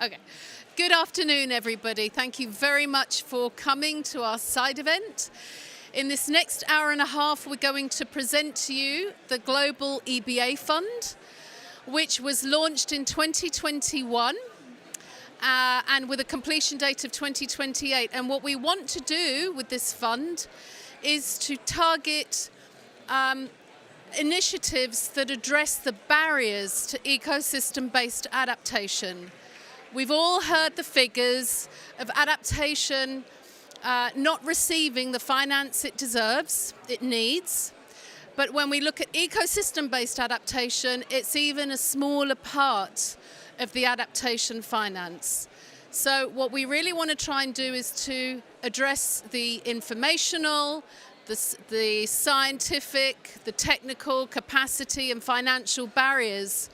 Okay. Good afternoon, everybody. Thank you very much for coming to our side event. In this next hour and a half, we're going to present to you the Global EbA Fund, which was launched in 2021 and with a completion date of 2028. And what we want to do with this fund is to target initiatives that address the barriers to ecosystem-based adaptation. We've all heard the figures of adaptation not receiving the finance it deserves, it needs. But when we look at ecosystem-based adaptation, it's even a smaller part of the adaptation finance. So what we really want to try and do is to address the informational, the scientific, the technical capacity and financial barriers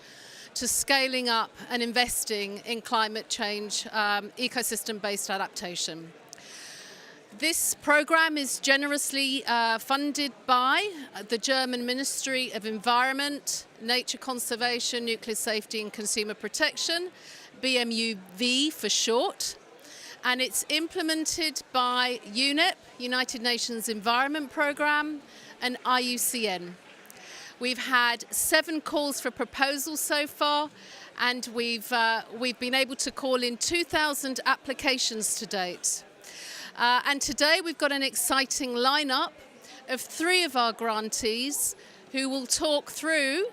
to scaling up and investing in climate change, ecosystem-based adaptation. This program is generously funded by the German Ministry of Environment, Nature Conservation, Nuclear Safety and Consumer Protection, BMUV for short, and it's implemented by UNEP, United Nations Environment Programme, and IUCN. We've had 7 calls for proposals so far, and we've been able to call in 2,000 applications to date. And today we've got an exciting lineup of 3 of our grantees who will talk through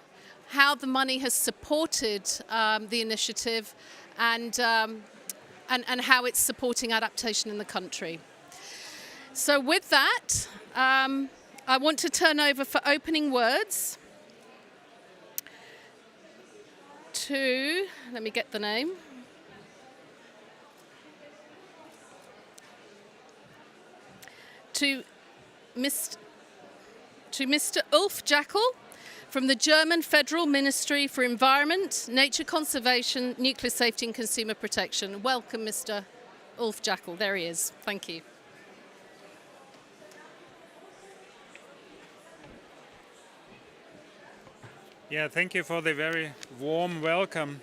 how the money has supported the initiative and how it's supporting adaptation in the country. So with that, I want to turn over for opening words to, let me get the name, to Mr. Ulf Jaeckel from the German Federal Ministry for Environment, Nature Conservation, Nuclear Safety and Consumer Protection. Welcome, Mr. Ulf Jaeckel. There he is. Thank you. Yeah, thank you for the very warm welcome,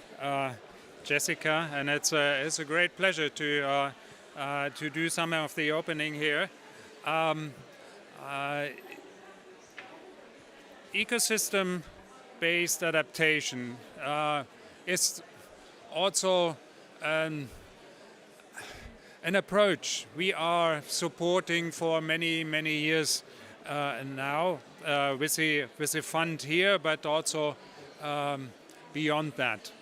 Jessica, and it's a great pleasure to do some of the opening here. Ecosystem-based adaptation is also an approach we are supporting for many years now with the fund here, but also beyond that.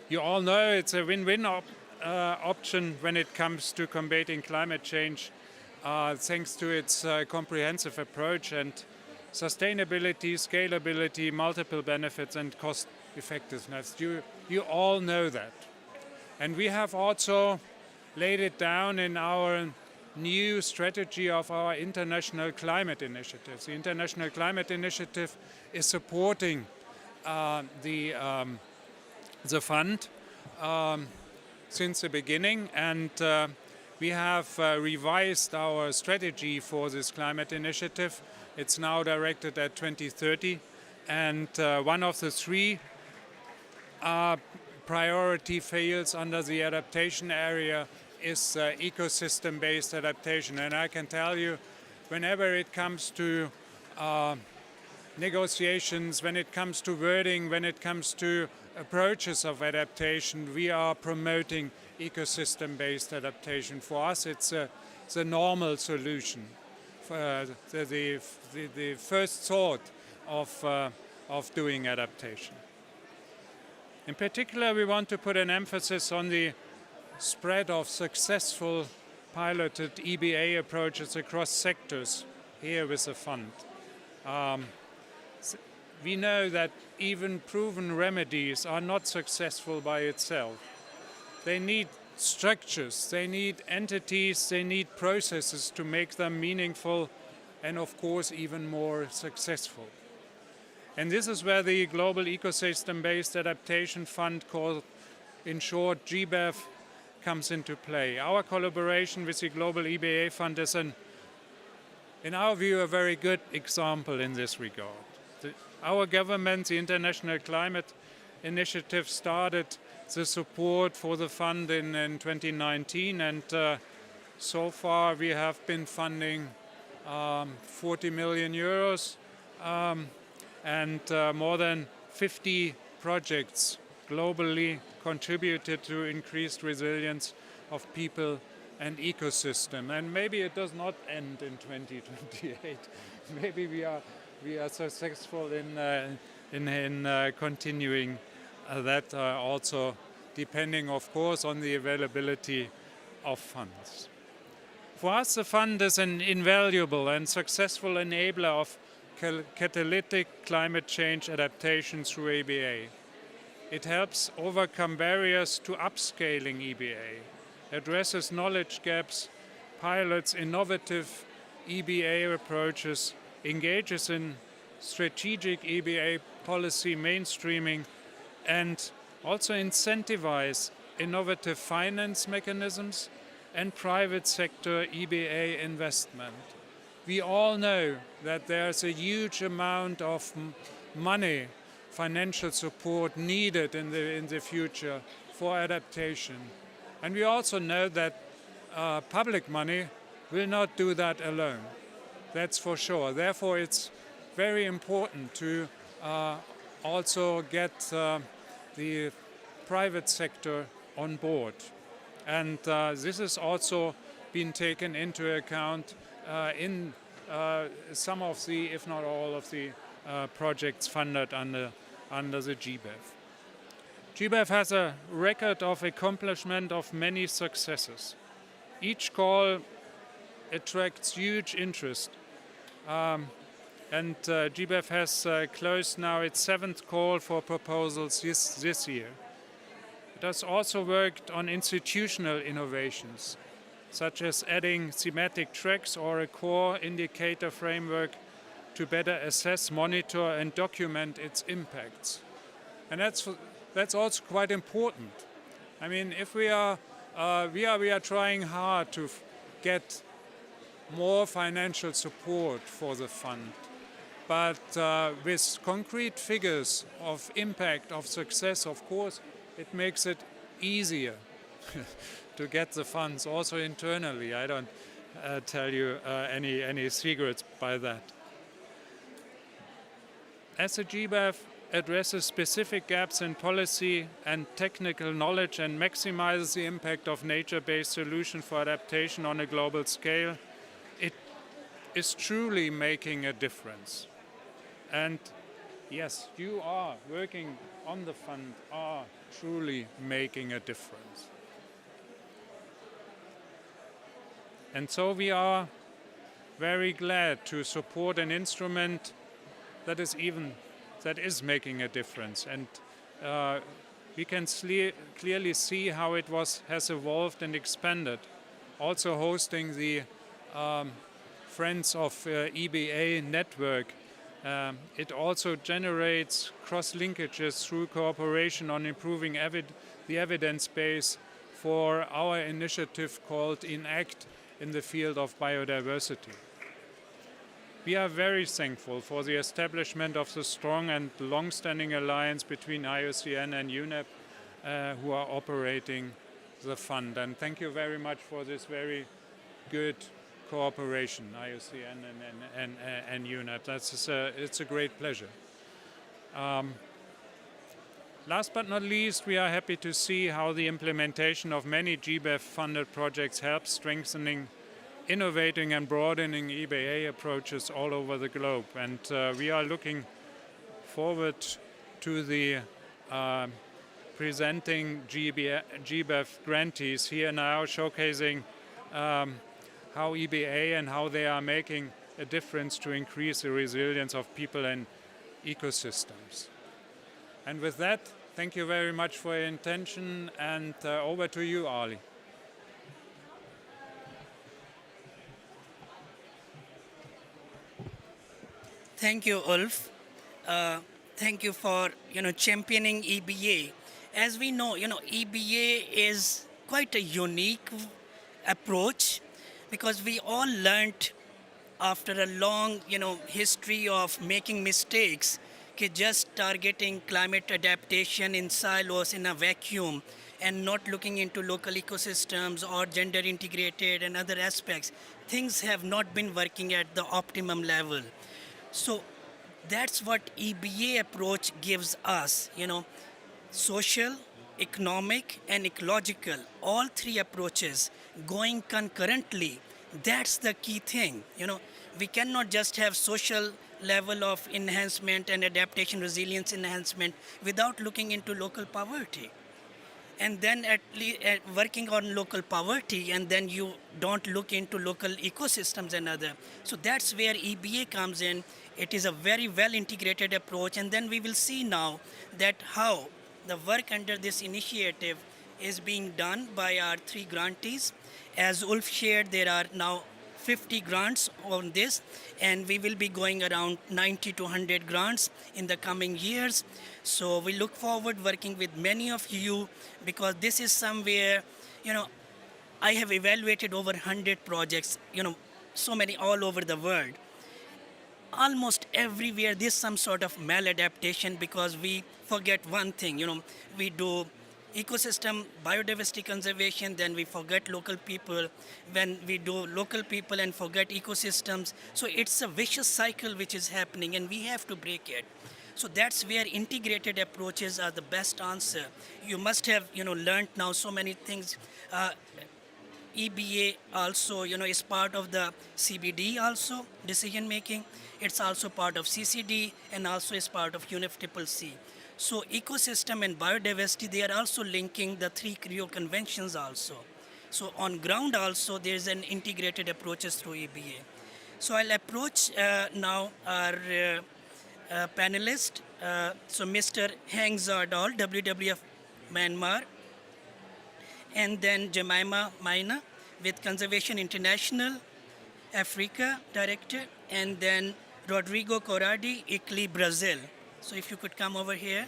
You all know it's a win-win option when it comes to combating climate change, thanks to its comprehensive approach and sustainability, scalability, multiple benefits and cost effectiveness. You all know that. And we have also laid it down in our new strategy of our International Climate Initiative. The International Climate Initiative is supporting the fund since the beginning, and we have revised our strategy for this climate initiative. It's now directed at 2030, and one of the 3 priority fields under the adaptation area is ecosystem-based adaptation. And I can tell you, whenever it comes to negotiations, when it comes to wording, when it comes to approaches of adaptation, we are promoting ecosystem-based adaptation. For us, it's the normal solution, the first thought of doing adaptation. In particular, we want to put an emphasis on the spread of successful piloted EbA approaches across sectors here with the fund. We know that even proven remedies are not successful by itself. They need structures, they need entities, they need processes to make them meaningful and, of course, even more successful. And this is where the Global Ecosystem-Based Adaptation Fund, called in short GBAF, comes into play. Our collaboration with the Global EbA Fund is, in our view, a very good example in this regard. Our government, the International Climate Initiative, started the support for the fund in 2019, and so far we have been funding 40 million euros and more than 50 projects globally contributed to increased resilience of people and ecosystem. And maybe it does not end in 2028. Maybe we are successful in continuing that also, depending, of course, on the availability of funds. For us, the fund is an invaluable and successful enabler of catalytic climate change adaptation through EbA. It helps overcome barriers to upscaling EbA, addresses knowledge gaps, pilots innovative EbA approaches, engages in strategic EbA policy mainstreaming, and also incentivize innovative finance mechanisms and private sector EbA investment. We all know that there's a huge amount of money, financial support needed in the future for adaptation. And we also know that public money will not do that alone. That's for sure. Therefore, it's very important to also get the private sector on board. And this has also been taken into account in some of the, if not all of the projects funded under the GBEF. GBEF has a record of accomplishment of many successes. Each call attracts huge interest. And GBEF has closed now its 7th call for proposals this year. It has also worked on institutional innovations, such as adding thematic tracks or a core indicator framework to better assess, monitor, and document its impacts. And that's also quite important. I mean, if we are trying hard to get more financial support for the fund, but with concrete figures of impact, of success, of course, it makes it easier to get the funds also internally. I don't tell you any secrets by that. As the GBEF addresses specific gaps in policy and technical knowledge and maximizes the impact of nature-based solutions for adaptation on a global scale, it is truly making a difference. And yes, you are working on the fund, are truly making a difference. And so we are very glad to support an instrument that is making a difference. And we can clearly see how it has evolved and expanded. Also hosting the Friends of EbA network. It also generates cross-linkages through cooperation on improving the evidence base for our initiative called ENACT in the field of biodiversity. We are very thankful for the establishment of the strong and long-standing alliance between IUCN and UNEP who are operating the fund. And thank you very much for this very good cooperation, IUCN and UNEP. It's a great pleasure. Last but not least, we are happy to see how the implementation of many GBEF-funded projects helps strengthening, innovating and broadening EbA approaches all over the globe. And we are looking forward to the presenting GBEF grantees here now, showcasing how EbA and how they are making a difference to increase the resilience of people and ecosystems. And with that, thank you very much for your attention, and over to you, Ali. Thank you, Ulf. Thank you for championing EbA. As we know, EbA is quite a unique approach, because we all learned after a long history of making mistakes, just targeting climate adaptation in silos in a vacuum and not looking into local ecosystems or gender integrated and other aspects, things have not been working at the optimum level. So that's what EBA approach gives us, social, economic, and ecological, all three approaches going concurrently. That's the key thing. We cannot just have social level of enhancement and adaptation resilience enhancement without looking into local poverty. And then working on local poverty, and then you don't look into local ecosystems and other. So that's where EBA comes in. It is a very well integrated approach, and then we will see now that how the work under this initiative is being done by our three grantees. As Ulf shared, there are now 50 grants on this, and we will be going around 90 to 100 grants in the coming years. So we look forward working with many of you, because this is somewhere, I have evaluated over 100 projects, so many all over the world. Almost everywhere there's some sort of maladaptation, because we forget one thing, we do ecosystem biodiversity conservation, then we forget local people. When we do local people and forget ecosystems, so it's a vicious cycle which is happening, and we have to break it. So that's where integrated approaches are the best answer. You must have learned now so many things. EBA also is part of the CBD also decision making. It's also part of CCD, and also is part of UNEP. So ecosystem and biodiversity, they are also linking the three Rio conventions also. So on ground also there's an integrated approaches through EBA. So I'll approach now our panelist, so Mr. Hang Za Dai, WWF Myanmar, and then Jemimah Maina with Conservation International Africa Director, and then Rodrigo Corradi, ICLEI Brazil. So if you could come over here.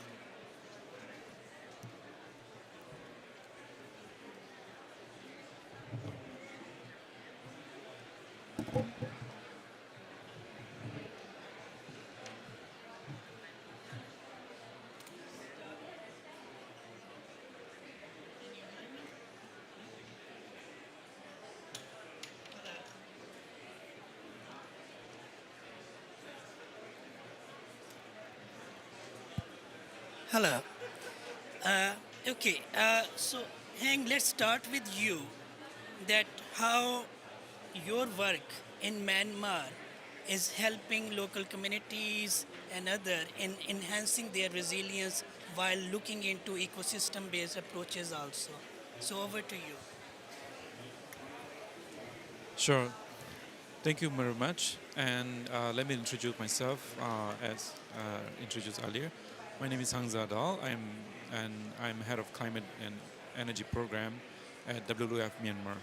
Hello. Okay, so Hang, let's start with you. That how your work in Myanmar is helping local communities and other in enhancing their resilience while looking into ecosystem-based approaches also. So over to you. Sure. Thank you very much. And let me introduce myself as introduced earlier. My name is Hang Za Dai. I'm head of climate and energy program at WWF Myanmar.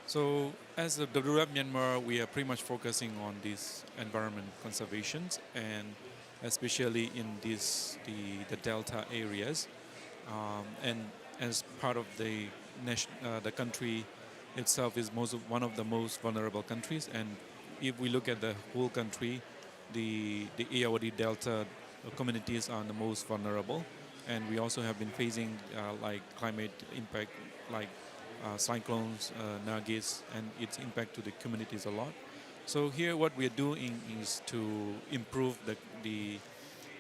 So as the WWF Myanmar, we are pretty much focusing on this environment conservations, and especially in the delta areas. And as part of the country itself is one of the most vulnerable countries. And if we look at the whole country, the Irrawaddy Delta communities are the most vulnerable, and we also have been facing like climate impact, like cyclones, nagis, and its impact to the communities a lot. So here what we are doing is to improve the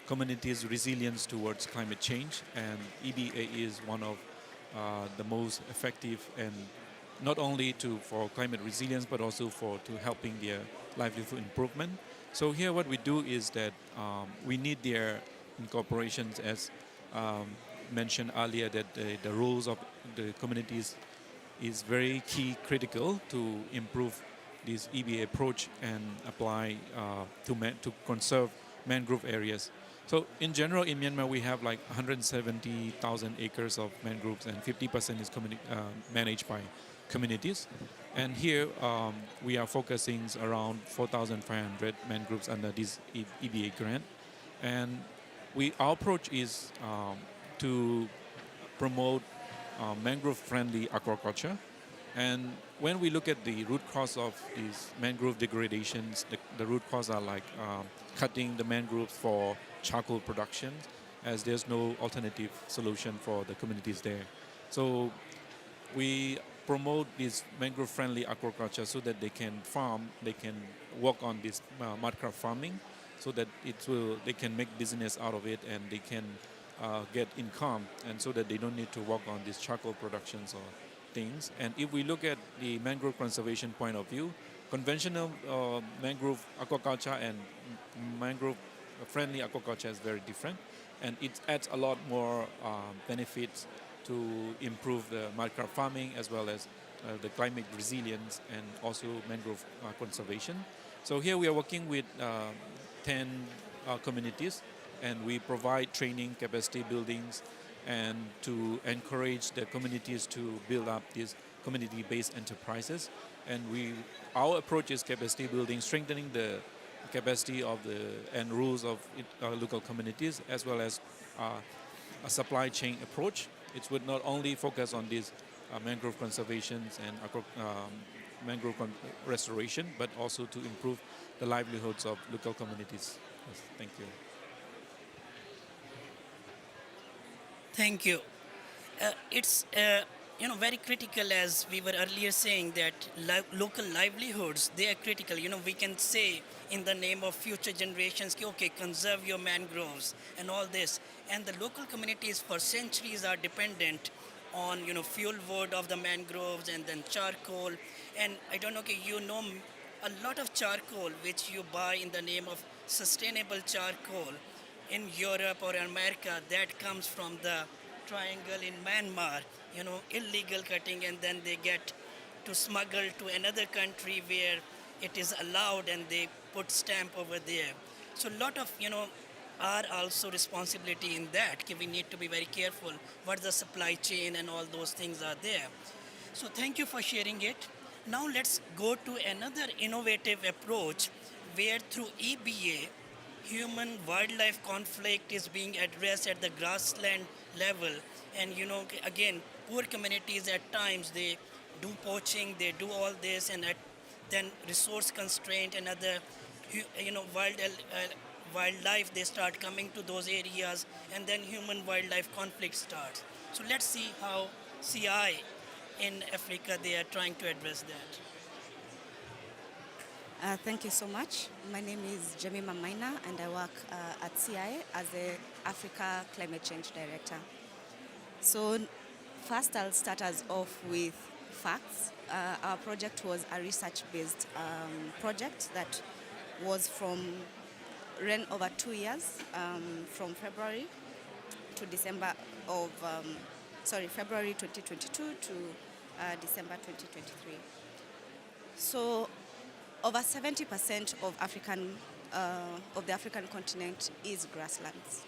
community's resilience towards climate change, and EBA is one of the most effective, and not only for climate resilience but also to helping their livelihood improvement. So here what we do is that we need their incorporations, as mentioned earlier, that the roles of the communities is very critical to improve this EBA approach and apply to conserve mangrove areas. So in general in Myanmar we have like 170,000 acres of mangroves, and 50% is managed by communities. And here we are focusing around 4,500 mangroves under this EBA grant. And our approach is to promote mangrove-friendly aquaculture. And when we look at the root cause of these mangrove degradations, the root cause are like cutting the mangroves for charcoal production, as there's no alternative solution for the communities there. So we promote this mangrove-friendly aquaculture so that they can farm, they can work on this mudcraft farming, so that they can make business out of it and they can get income, and so that they don't need to work on these charcoal productions or things. And if we look at the mangrove conservation point of view, conventional mangrove aquaculture and mangrove-friendly aquaculture is very different, and it adds a lot more benefits to improve the mudcraft farming as well as the climate resilience and also mangrove conservation. So here we are working with 10 communities, and we provide training, capacity buildings, and to encourage the communities to build up these community-based enterprises. And our approach is capacity building, strengthening the capacity of and rules of local communities, as well as a supply chain approach. It would not only focus on these mangrove conservations and mangrove restoration, but also to improve the livelihoods of local communities. Yes, thank you. Thank you. It's very critical, as we were earlier saying, that local livelihoods, they are critical. We can say in the name of future generations, okay, conserve your mangroves and all this. And the local communities for centuries are dependent on fuel wood of the mangroves and then charcoal. And I don't know, a lot of charcoal which you buy in the name of sustainable charcoal in Europe or America, that comes from the triangle in Myanmar, illegal cutting, and then they get to smuggle to another country where it is allowed and they put stamp over there. So a lot of, are also responsibility in that. We need to be very careful what the supply chain and all those things are there. So thank you for sharing it. Now let's go to another innovative approach where through EbA, human-wildlife conflict is being addressed at the grassland level. And again, poor communities at times, they do poaching, they do all this, and then resource constraint and other, wildlife, they start coming to those areas, and then human-wildlife conflict starts. So let's see how CI in Africa, they are trying to address that. Thank you so much. My name is Jemimah Maina, and I work at CI as the Africa Climate Change Director. So first I'll start us off with facts. Our project was a research-based project that ran over 2 years, from February to December of, February 2022 to December 2023. So over 70% of the African continent is grasslands,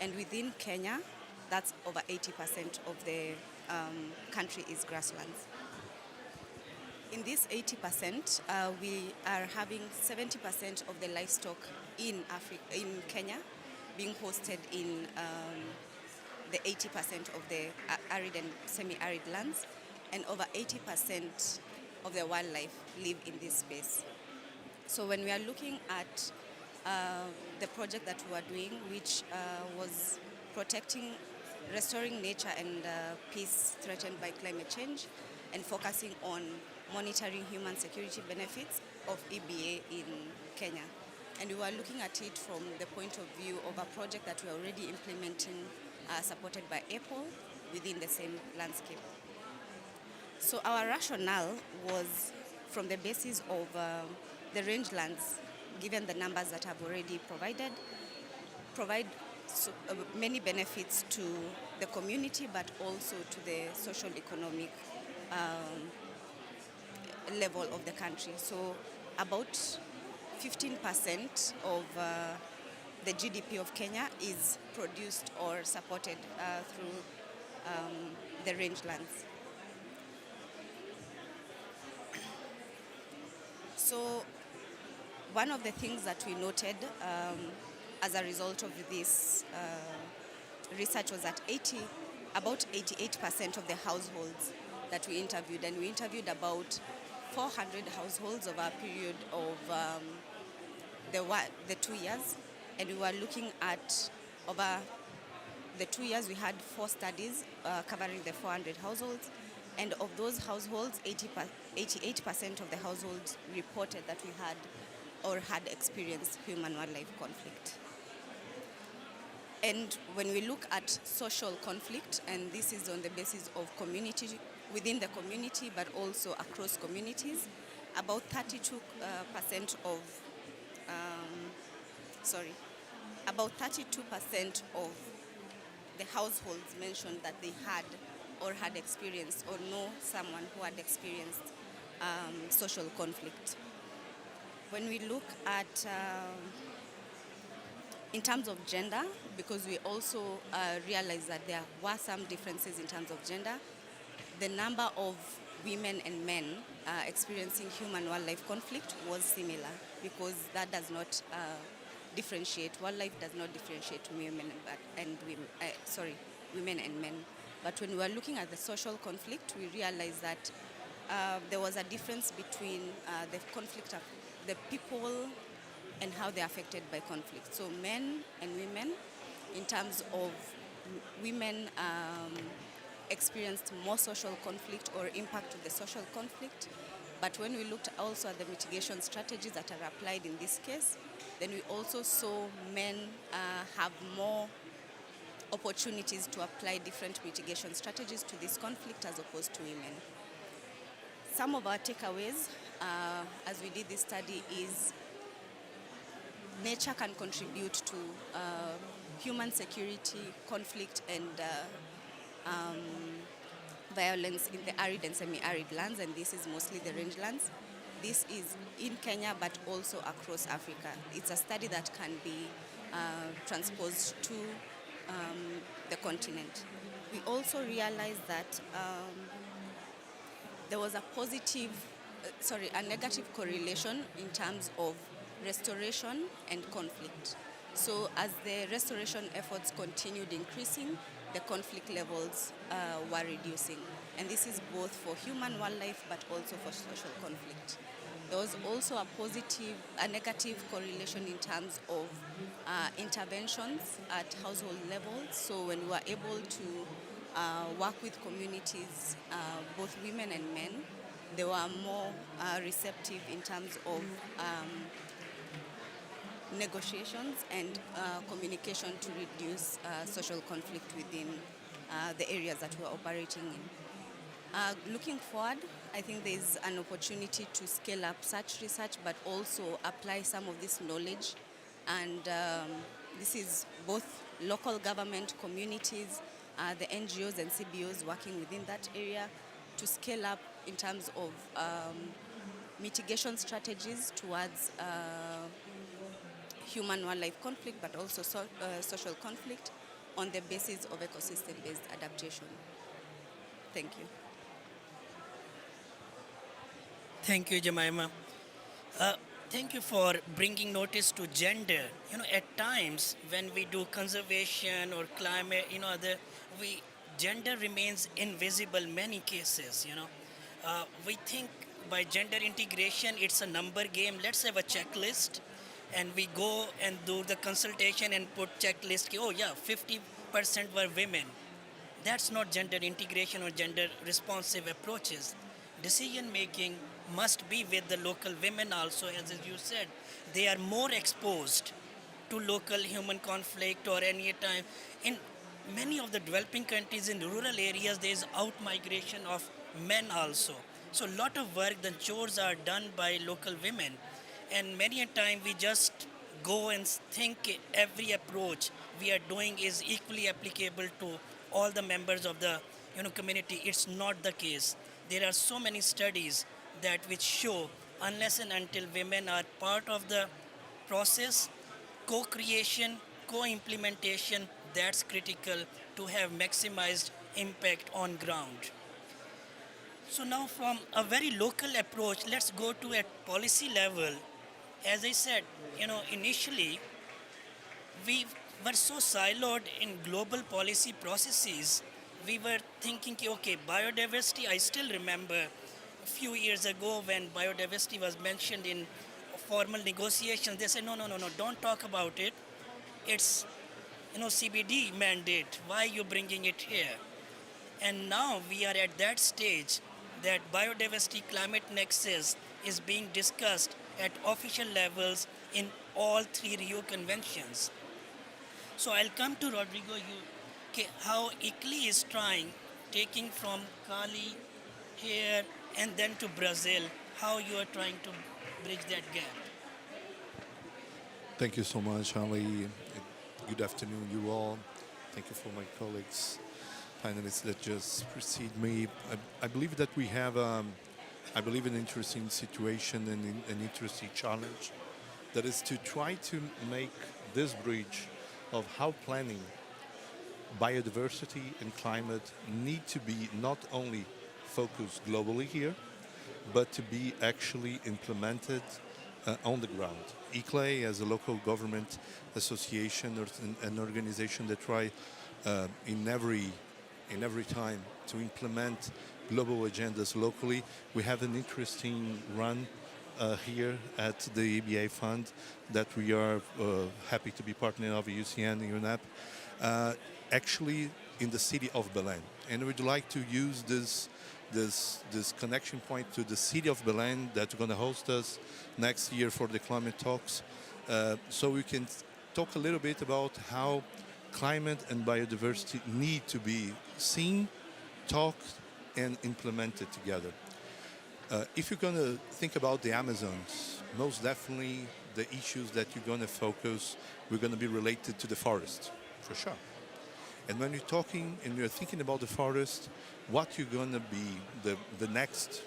and within Kenya, that's over 80% of the country is grasslands. In this 80%, we are having 70% of the livestock in Kenya being hosted in the 80% of the arid and semi-arid lands, and over 80% of the wildlife live in this space. So when we are looking at the project that we are doing, which was restoring nature and peace threatened by climate change, and focusing on monitoring human security benefits of EbA in Kenya. And we were looking at it from the point of view of a project that we are already implementing, supported by Apple within the same landscape. So our rationale was from the basis of the rangelands, given the numbers that I've already provide many benefits to the community, but also to the social economic level of the country. So about 15% of the GDP of Kenya is produced or supported through the rangelands. So one of the things that we noted as a result of this research was that about 88% of the households that we interviewed, and we interviewed about 400 households over a period of the 2 years, and we were looking at over the 2 years we had 4 studies covering the 400 households, and of those households, 88% of the households reported that we had or had experienced human-wildlife conflict. And when we look at social conflict, and this is on the basis of community, within the community, but also across communities, about 32% of the households mentioned that they had or had experienced or know someone who had experienced social conflict. When we look at in terms of gender, because we also realized that there were some differences in terms of gender, the number of women and men experiencing human-wildlife conflict was similar, because that does not differentiate. Wildlife does not differentiate women and men. But when we were looking at the social conflict, we realized that there was a difference between the conflict of the people and how they're affected by conflict. So men and women, in terms of women experienced more social conflict or impact of the social conflict. But when we looked also at the mitigation strategies that are applied in this case, then we also saw men have more opportunities to apply different mitigation strategies to this conflict as opposed to women. Some of our takeaways as we did this study is nature can contribute to human security, conflict, and violence in the arid and semi-arid lands, and this is mostly the rangelands. This is in Kenya, but also across Africa. It's a study that can be transposed to the continent. We also realized that there was a negative correlation in terms of restoration and conflict. So as the restoration efforts continued increasing, the conflict levels were reducing. And this is both for human wildlife, but also for social conflict. There was also a negative correlation in terms of interventions at household levels. So when we were able to work with communities, both women and men, they were more receptive in terms of negotiations and communication to reduce social conflict within the areas that we're operating in. Looking forward, I think there's an opportunity to scale up such research, but also apply some of this knowledge. And this is both local government, communities, the NGOs and CBOs working within that area to scale up in terms of mitigation strategies towards human-wildlife conflict, but also social conflict on the basis of ecosystem-based adaptation. Thank you. Thank you, Jemimah. Thank you for bringing notice to gender. At times when we do conservation or climate, gender remains invisible in many cases. We think by gender integration, it's a number game. Let's have a checklist, and we go and do the consultation and put checklist. Oh yeah, 50% were women. That's not gender integration or gender responsive approaches. Decision making must be with the local women also, as you said. They are more exposed to local human conflict or any time. In many of the developing countries in rural areas, there is out-migration of men also. So a lot of work, the chores are done by local women. And many a time we just go and think every approach we are doing is equally applicable to all the members of the community. It's not the case. There are so many studies that which show unless and until women are part of the process, co-creation, co-implementation, that's critical to have maximized impact on ground. So now from a very local approach, let's go to a policy level. As I said, initially we were so siloed in global policy processes. We were thinking, okay, biodiversity, I still remember a few years ago when biodiversity was mentioned in formal negotiations, they say, no, no, no, no, don't talk about it. It's, CBD mandate. Why you bringing it here? And now we are at that stage that biodiversity climate nexus is being discussed at official levels in all three Rio conventions. So I'll come to Rodrigo. How ICLEI is trying, taking from Cali here and then to Brazil, how you are trying to bridge that gap. Thank you so much, Ali. Good afternoon, you all. Thank you for my colleagues, panelists that just precede me. I believe that we have, an interesting situation and an interesting challenge. That is to try to make this bridge of how planning, biodiversity and climate need to be not only focused globally here, but to be actually implemented on the ground. ICLEI, as a local government association or an organization that try in every time to implement global agendas locally, we have an interesting run here at the EbA Fund that we are happy to be partner of IUCN and UNEP, actually in the city of Belém. And we'd like to use this connection point to the city of Belém that's going to host us next year for the climate talks, so we can talk a little bit about how climate and biodiversity need to be seen, talked, and implemented together. If you're going to think about the Amazons, most definitely the issues that you're going to focus, we're going to be related to the forest, for sure. And when you're talking and you're thinking about the forest, what you're going to be, the next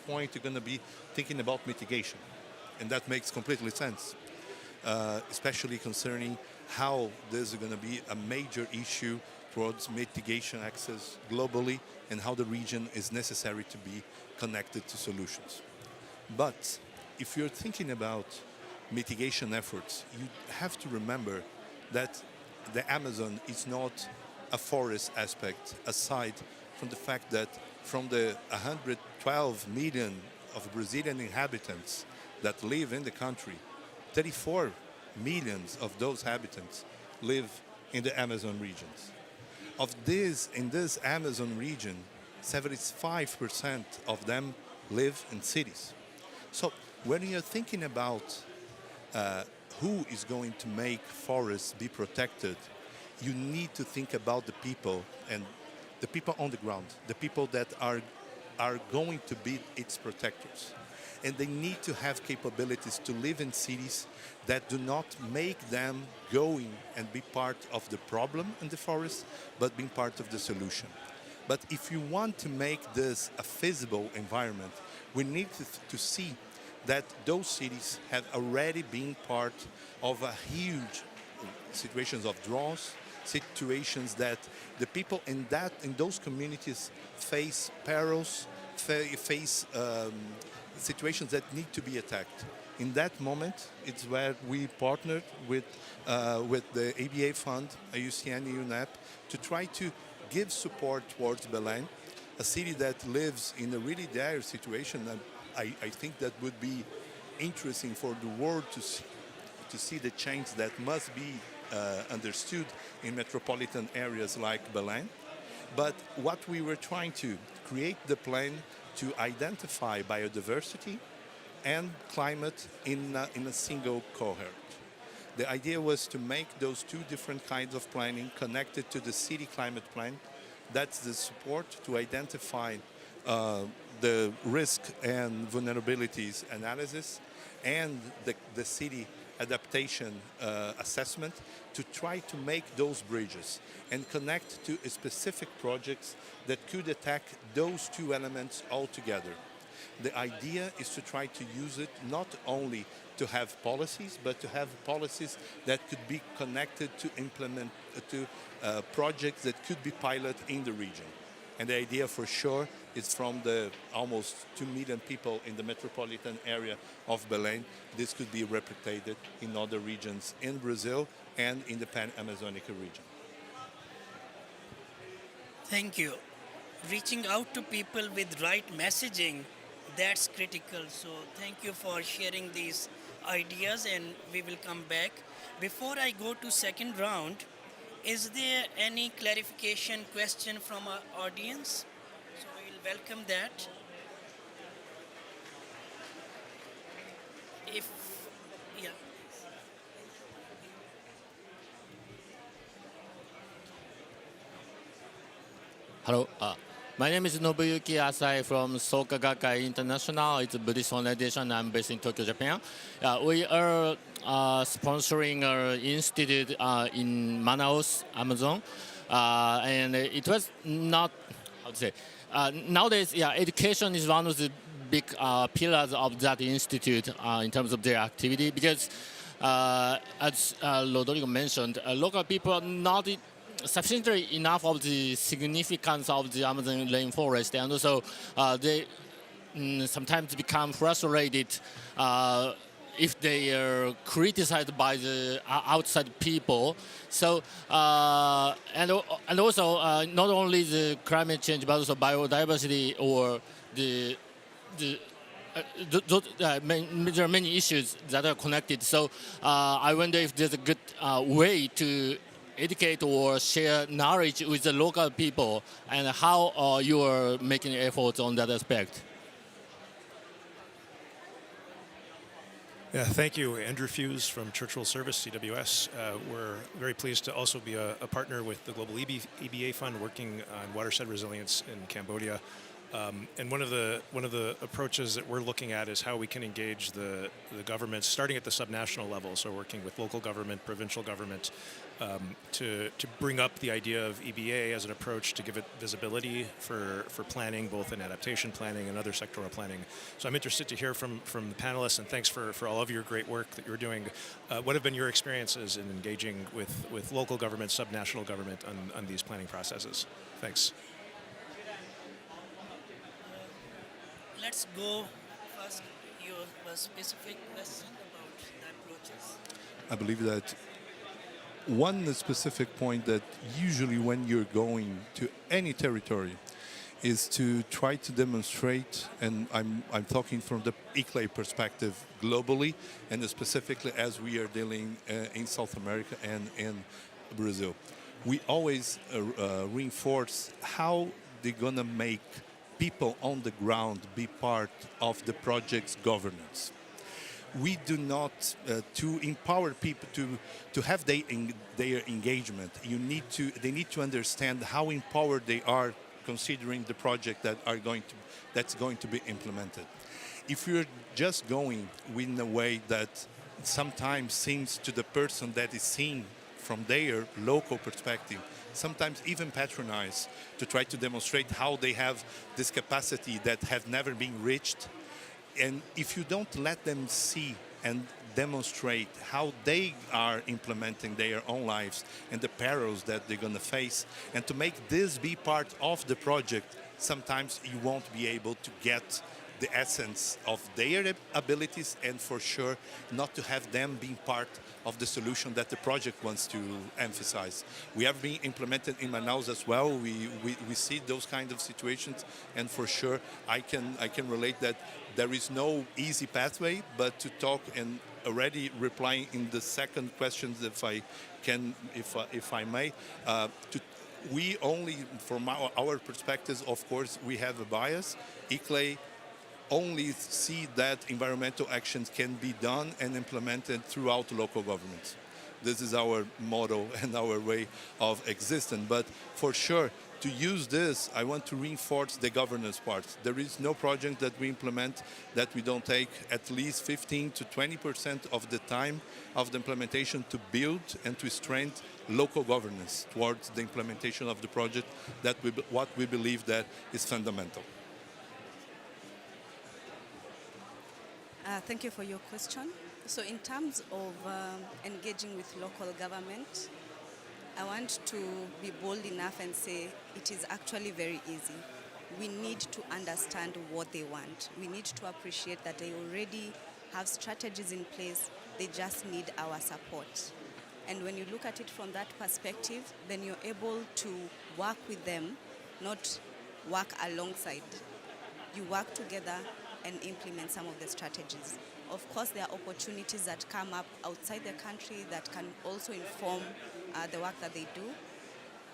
point, you're going to be thinking about mitigation. And that makes completely sense, especially concerning how this is going to be a major issue towards mitigation access globally and how the region is necessary to be connected to solutions. But if you're thinking about mitigation efforts, you have to remember that the Amazon is not a forest aspect, aside from the fact that from the 112 million of Brazilian inhabitants that live in the country, 34 millions of those inhabitants live in the Amazon regions. Of this, in this Amazon region, 75% of them live in cities. So when you're thinking about who is going to make forests be protected, you need to think about the people and the people on the ground, the people that are going to be its protectors. And they need to have capabilities to live in cities that do not make them going and be part of the problem in the forest, but being part of the solution. But if you want to make this a feasible environment, we need to see that those cities have already been part of a huge situations of droughts, situations that the people in those communities face perils, face situations that need to be attacked. In that moment, it's where we partnered with the EbA Fund, IUCN, UNEP, to try to give support towards Belém, a city that lives in a really dire situation. And I think that would be interesting for the world to see the change that must be understood in metropolitan areas like Belém. But what we were trying to create the plan to identify biodiversity and climate in a single cohort. The idea was to make those two different kinds of planning connected to the city climate plan. That's the support to identify the risk and vulnerabilities analysis and the city adaptation assessment to try to make those bridges and connect to specific projects that could attack those two elements all together. The idea is to try to use it not only to have policies, but to have policies that could be connected to implement to projects that could be pilot in the region. And the idea for sure is from the almost 2 million people in the metropolitan area of Belém, this could be replicated in other regions in Brazil and in the Pan-Amazonic region. Thank you. Reaching out to people with right messaging, That's critical. So thank you for sharing these ideas, and we will come back. Before I go to second round, is there any clarification question from our audience? So we'll welcome that. If, yeah. Hello. My name is Nobuyuki Asai from Soka Gakkai International. It's a Buddhist organization. I'm based in Tokyo, Japan. We are sponsoring an institute in Manaus, Amazon. And it was not, how to say, nowadays, education is one of the big pillars of that institute in terms of their activity because, as Rodrigo mentioned, local people are not sufficiently enough of the significance of the Amazon rainforest, and also they sometimes become frustrated if they are criticized by the outside people. So and also not only the climate change but also biodiversity or there are many issues that are connected. So I wonder if there's a good way to educate or share knowledge with the local people, and how you are making efforts on that aspect. Yeah, thank you. Andrew Fuse from Churchill Service, CWS. We're very pleased to also be a partner with the Global EbA Fund working on watershed resilience in Cambodia. And one of the approaches that we're looking at is how we can engage the governments, starting at the subnational level, so working with local government, provincial government, to bring up the idea of EbA as an approach to give it visibility for planning, both in adaptation planning and other sectoral planning. So I'm interested to hear from the panelists, and thanks for all of your great work that you're doing. What have been your experiences in engaging with local government, subnational government on these planning processes? Thanks. Let's go first. Your specific question about the approaches. I believe that one specific point that usually when you're going to any territory is to try to demonstrate, and I'm talking from the ICLEI perspective globally, and specifically as we are dealing in South America and in Brazil. We always reinforce how they're gonna make people on the ground be part of the project's governance. We do not, to empower people to have their engagement, they need to understand how empowered they are considering the project that's going to be implemented. If you're just going in a way that sometimes seems to the person that is seen from their local perspective, sometimes even patronize, to try to demonstrate how they have this capacity that have never been reached. And if you don't let them see and demonstrate how they are implementing their own lives and the perils that they're going to face, and to make this be part of the project, sometimes you won't be able to get the essence of their abilities, and for sure not to have them being part of the solution that the project wants to emphasize. We have been implemented in Manaus as well. We see those kind of situations, and for sure I can relate that there is no easy pathway, but to talk, and already replying in the second question, if I may, we only, from our perspectives, of course, we have a bias. ICLEI only see that environmental actions can be done and implemented throughout local governments. This is our motto and our way of existing. But for sure, to use this, I want to reinforce the governance part. There is no project that we implement that we don't take at least 15 to 20% of the time of the implementation to build and to strengthen local governance towards the implementation of the project. What we believe that is fundamental. Thank you for your question. So in terms of engaging with local government, I want to be bold enough and say it is actually very easy. We need to understand what they want. We need to appreciate that they already have strategies in place. They just need our support. And when you look at it from that perspective, then you're able to work with them, not work alongside. You work together and implement some of the strategies. Of course, there are opportunities that come up outside the country that can also inform the work that they do.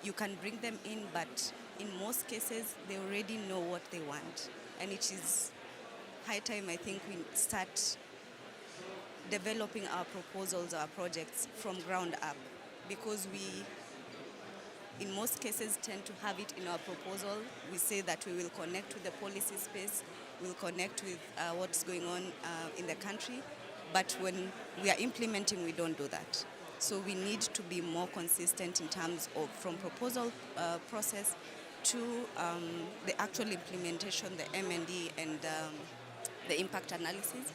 You can bring them in, but in most cases, they already know what they want. And it is high time, I think, we start developing our proposals, our projects from ground up, because we, in most cases, tend to have it in our proposal. We say that we will connect with the policy space, we'll connect with what's going on in the country, but when we are implementing, we don't do that. So we need to be more consistent in terms of from proposal process to the actual implementation, the M&D and the impact analysis.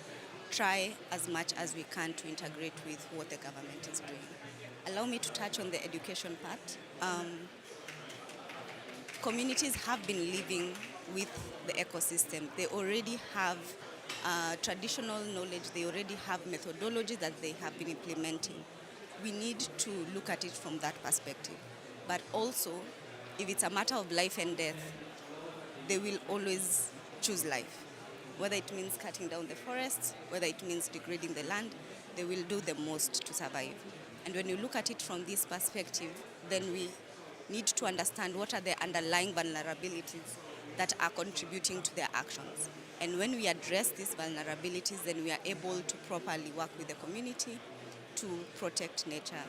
Try as much as we can to integrate with what the government is doing. Allow me to touch on the education part. Communities have been living with the ecosystem. They already have traditional knowledge, they already have methodology that they have been implementing. We need to look at it from that perspective. But also, if it's a matter of life and death, they will always choose life. Whether it means cutting down the forests, whether it means degrading the land, they will do the most to survive. And when you look at it from this perspective, then we need to understand what are the underlying vulnerabilities that are contributing to their actions. And when we address these vulnerabilities, then we are able to properly work with the community to protect nature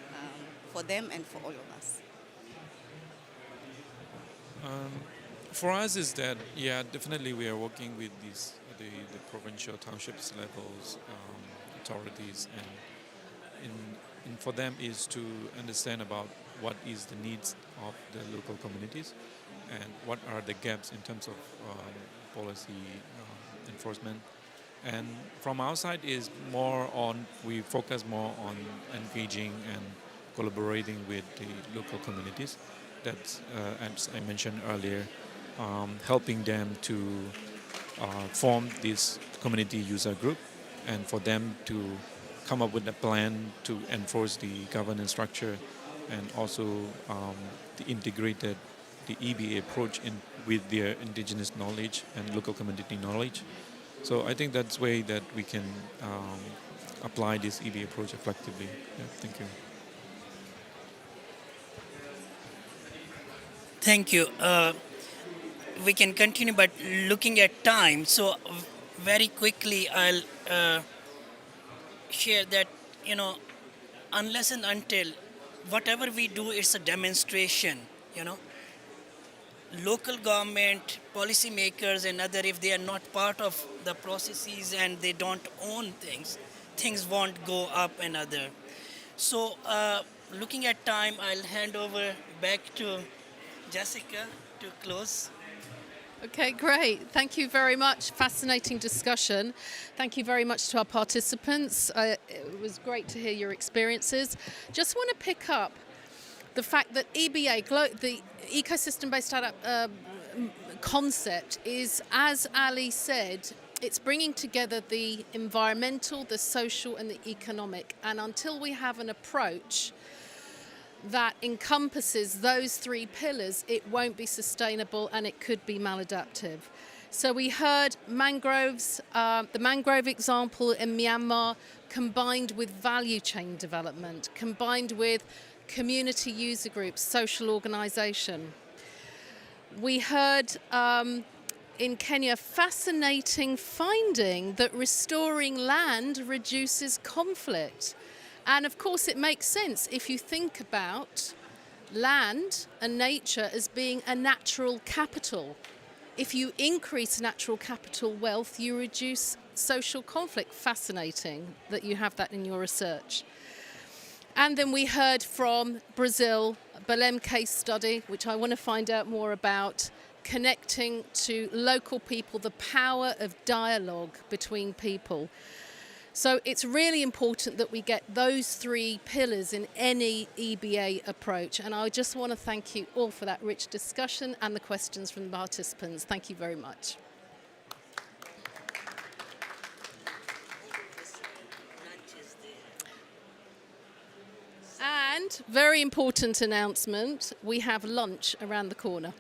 for them and for all of us. For us is that, yeah, definitely we are working with these, the provincial townships levels, authorities, and for them is to understand about what is the needs of the local communities and what are the gaps in terms of policy enforcement. And from our side is more on, we focus more on engaging and collaborating with the local communities. That's, as I mentioned earlier, helping them to form this community user group and for them to come up with a plan to enforce the governance structure and also the integrated, the EBA approach in with their indigenous knowledge and local community knowledge. So I think that's way that we can apply this EBA approach effectively. Yeah, thank you. Thank you. We can continue, but looking at time, so very quickly I'll share that, unless and until whatever we do, it's a demonstration, Local government, policymakers and other, if they are not part of the processes and they don't own things won't go up and other. So looking at time, I'll hand over back to Jessica to close. Okay, great. Thank you very much. Fascinating discussion. Thank you very much to our participants. It was great to hear your experiences. Just want to pick up the fact that EBA, the ecosystem-based concept, is, as Ali said, it's bringing together the environmental, the social, and the economic. And until we have an approach that encompasses those three pillars, it won't be sustainable and it could be maladaptive. So we heard mangroves, the mangrove example in Myanmar, combined with value chain development, combined with community user groups, social organisation. We heard in Kenya fascinating finding that restoring land reduces conflict. And of course it makes sense if you think about land and nature as being a natural capital. If you increase natural capital wealth, you reduce social conflict. Fascinating that you have that in your research. And then we heard from Brazil, Belém case study, which I want to find out more about, connecting to local people, the power of dialogue between people. So it's really important that we get those three pillars in any EBA approach. And I just want to thank you all for that rich discussion and the questions from the participants. Thank you very much. And very important announcement, we have lunch around the corner.